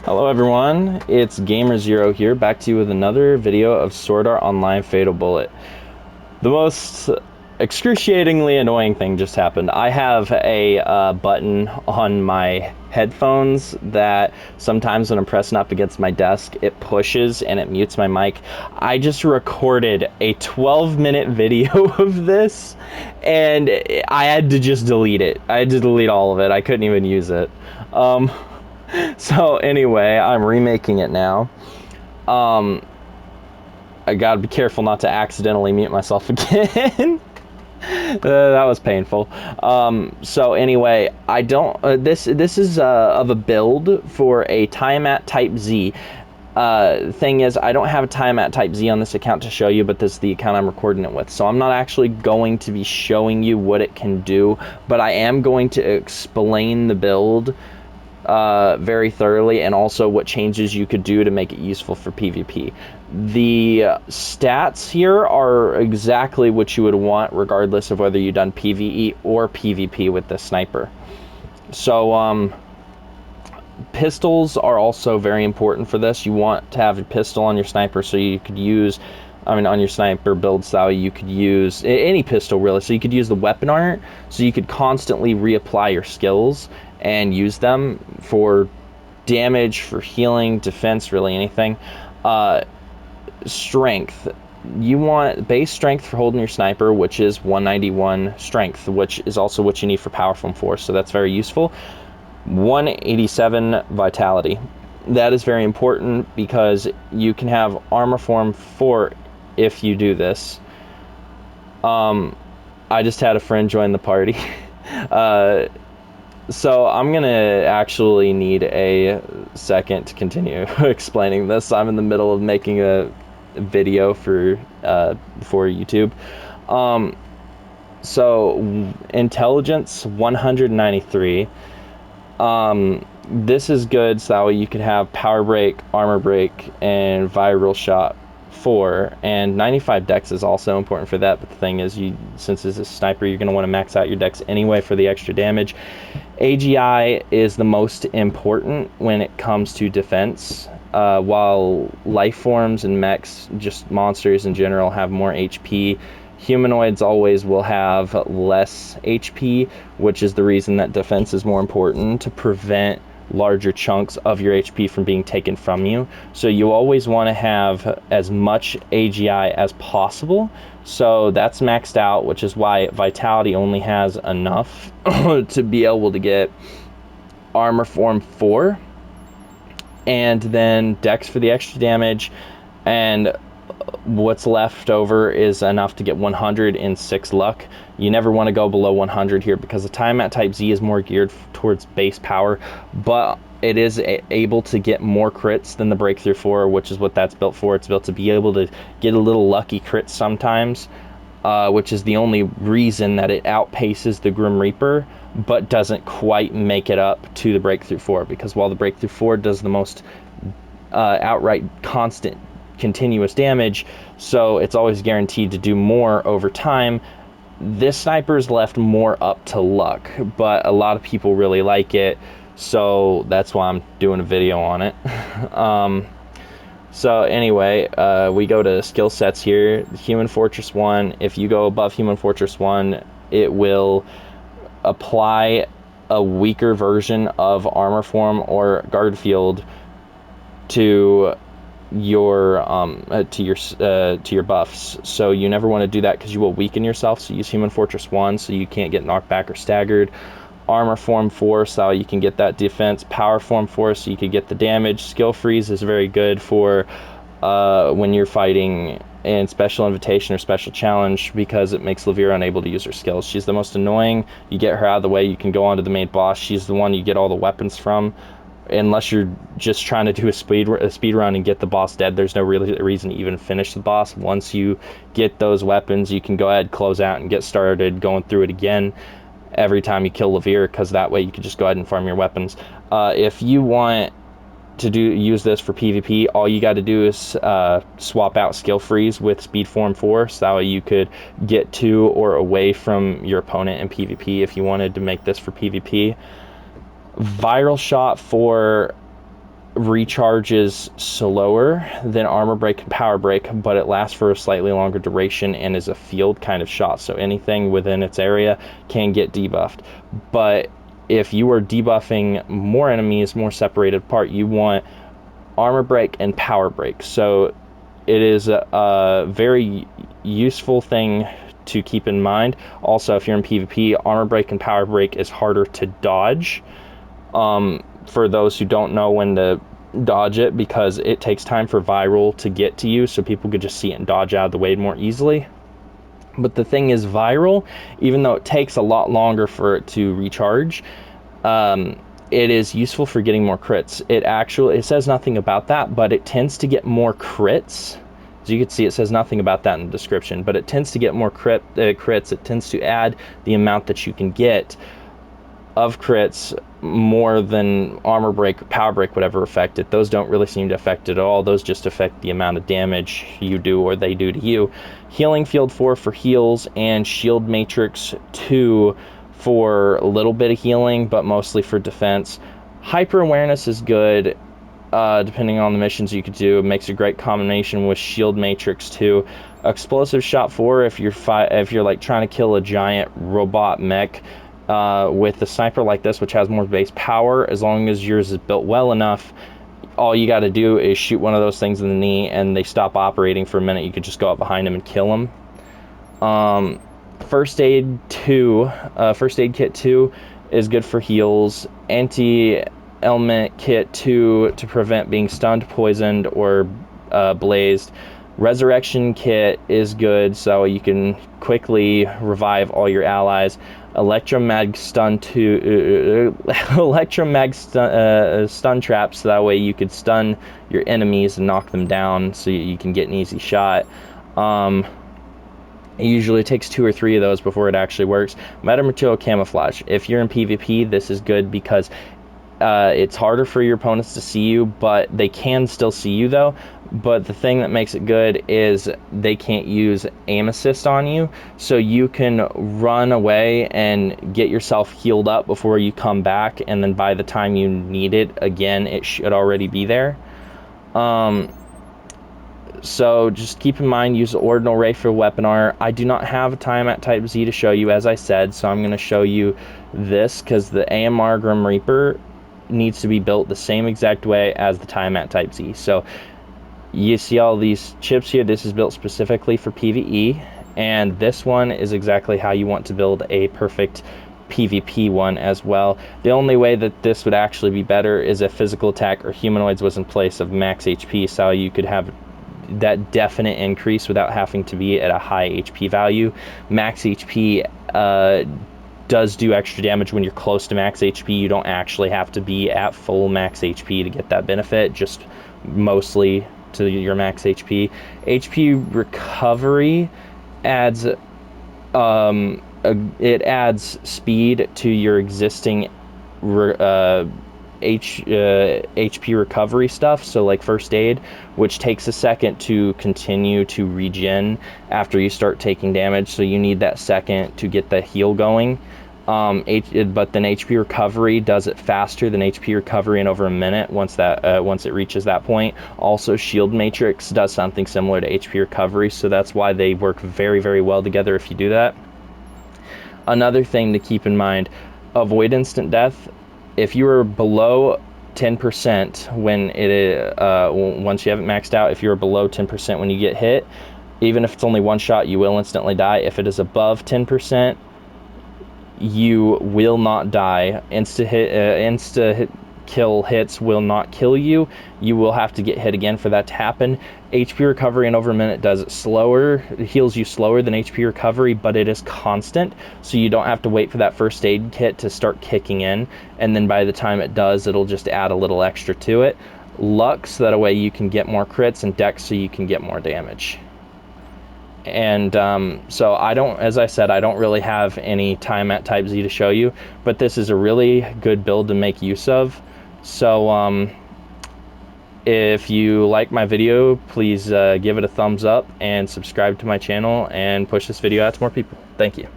Hello everyone, it's Gamer0 here, back to you with another video of Sword Art Online Fatal Bullet. The most excruciatingly annoying thing just happened. I have a button on my headphones that sometimes when I'm pressing up against my desk, it pushes and it mutes my mic. I just recorded a 12-minute video of this, and I had to just delete it. I had to delete all of it. I couldn't even use it. So anyway, I'm remaking it now. I gotta be careful not to accidentally mute myself again. That was painful. So anyway, I don't. This is of a build for a Tiamat Type Z. Thing is, I don't have a Tiamat Type Z on this account to show you, but this is the account I'm recording it with. So I'm not actually going to be showing you what it can do, but I am going to explain the build very thoroughly, and also what changes you could do to make it useful for PvP. The stats here are exactly what you would want regardless of whether you've done PvE or PvP with the sniper. So pistols are also very important for this. You want to have a pistol on your sniper so you could use, on your sniper build style, you could use any pistol really. So you could use the weapon art, so you could constantly reapply your skills and use them for damage, for healing, defense, really anything. Strength. You want base strength for holding your sniper, which is 191 strength, which is also what you need for Power Form 4, so that's very useful. 187 vitality. That is very important because you can have Armor Form 4 if you do this. I just had a friend join the party. So I'm gonna actually need a second to continue explaining this. I'm in the middle of making a video for YouTube. So intelligence 193. This is good, so that way you could have power break, armor break, and viral shot 4, and 95 dex is also important for that. But the thing is, since this is a sniper, you're going to want to max out your dex anyway for the extra damage. AGI is the most important when it comes to defense, while life forms and mechs, just monsters in general, have more HP. Humanoids always will have less HP, which is the reason that defense is more important, to prevent larger chunks of your HP from being taken from you. So you always want to have as much AGI as possible. So that's maxed out, which is why Vitality only has enough to be able to get Armor Form 4, and then Dex for the extra damage, and what's left over is enough to get 106 luck. You never want to go below 100 here because the Tiamat Type Z is more geared towards base power, but it is able to get more crits than the Breakthrough 4, which is what that's built for. It's built to be able to get a little lucky crit sometimes, which is the only reason that it outpaces the Grim Reaper, but doesn't quite make it up to the Breakthrough 4, because while the Breakthrough 4 does the most outright constant continuous damage, so it's always guaranteed to do more over time, this sniper's left more up to luck, but a lot of people really like it, so that's why I'm doing a video on it. So anyway, we go to skill sets here. Human Fortress 1, if you go above Human Fortress 1, it will apply a weaker version of Armor Form or Guard Field to your buffs. So you never want to do that because you will weaken yourself. So use Human Fortress 1 so you can't get knocked back or staggered. Armor Form 4 so you can get that defense. Power Form 4 so you can get the damage. Skill Freeze is very good for when you're fighting in Special Invitation or Special Challenge, because it makes Levira unable to use her skills. She's the most annoying. You get her out of the way, you can go on to the main boss. She's the one you get all the weapons from. Unless you're just trying to do a speed run and get the boss dead, there's no real reason to even finish the boss. Once you get those weapons, you can go ahead, close out, and get started going through it again every time you kill Levira, because that way you can just go ahead and farm your weapons. If you want to use this for PvP, all you got to do is swap out Skill Freeze with Speed Form 4, so that way you could get to or away from your opponent in PvP if you wanted to make this for PvP. Viral Shot for recharges slower than armor break and power break, but it lasts for a slightly longer duration and is a field kind of shot, so anything within its area can get debuffed. But if you are debuffing more enemies, more separated apart, you want armor break and power break. So it is a very useful thing to keep in mind. Also, if you're in PvP, armor break and power break is harder to dodge. For those who don't know when to dodge it, because it takes time for viral to get to you, so people could just see it and dodge out of the way more easily. But the thing is, viral, even though it takes a lot longer for it to recharge, it is useful for getting more crits. It says nothing about that, but it tends to get more crits. As you can see, it says nothing about that in the description, but it tends to get more crits. It tends to add the amount that you can get of crits more than armor break or power break would ever affect it. Those don't really seem to affect it at all. Those just affect the amount of damage you do or they do to you. Healing field 4 for heals, and shield matrix 2 for a little bit of healing, but mostly for defense. Hyper awareness is good, depending on the missions you could do. It makes a great combination with shield matrix 2. Explosive shot 4 if you're like trying to kill a giant robot mech with a sniper like this, which has more base power. As long as yours is built well enough, all you got to do is shoot one of those things in the knee and they stop operating for a minute. You could just go up behind them and kill them. First aid kit 2 is good for heals. Anti-element kit 2 to prevent being stunned, poisoned, or blazed. Resurrection kit is good, so you can quickly revive all your allies. Electromag stun stun traps, so that way you could stun your enemies and knock them down, so you can get an easy shot. It usually takes 2 or 3 of those before it actually works. Metamaterial camouflage. If you're in PvP, this is good because it's harder for your opponents to see you, but they can still see you though. But the thing that makes it good is they can't use aim assist on you, so you can run away and get yourself healed up before you come back, and then by the time you need it again, it should already be there. So just keep in mind, use the ordinal ray for weapon art. I do not have a Tiamat Type Z to show you, as I said, so I'm going to show you this, because the AMR Grim Reaper needs to be built the same exact way as the Tiamat Type Z. So you see all these chips here. This is built specifically for PvE, and this one is exactly how you want to build a perfect PvP one as well. The only way that this would actually be better is if physical attack or humanoids was in place of max HP, so you could have that definite increase without having to be at a high HP value. Max HP does do extra damage when you're close to max HP. You don't actually have to be at full max HP to get that benefit, just mostly to your max HP. HP recovery adds it adds speed to your existing HP recovery stuff, so like first aid, which takes a second to continue to regen after you start taking damage, so you need that second to get the heal going. But then HP recovery does it faster than HP recovery in over a minute once it reaches that point. Also, shield matrix does something similar to HP recovery, so that's why they work very, very well together if you do that. Another thing to keep in mind, avoid instant death. If you are below 10% when once you have it maxed out, if you're below 10% when you get hit, even if it's only one shot, you will instantly die. If it is above 10%, you will not die. Insta kill hits will not kill you. You will have to get hit again for that to happen. HP recovery in over a minute does it slower. It heals you slower than HP recovery, but it is constant, so you don't have to wait for that first aid kit to start kicking in, and then by the time it does, it'll just add a little extra to it. Lux, so that way you can get more crits, and Dex, so you can get more damage. And so as I said, I don't really have any Tiamat Type Z to show you, but this is a really good build to make use of. So if you like my video, please give it a thumbs up and subscribe to my channel and push this video out to more people. Thank you.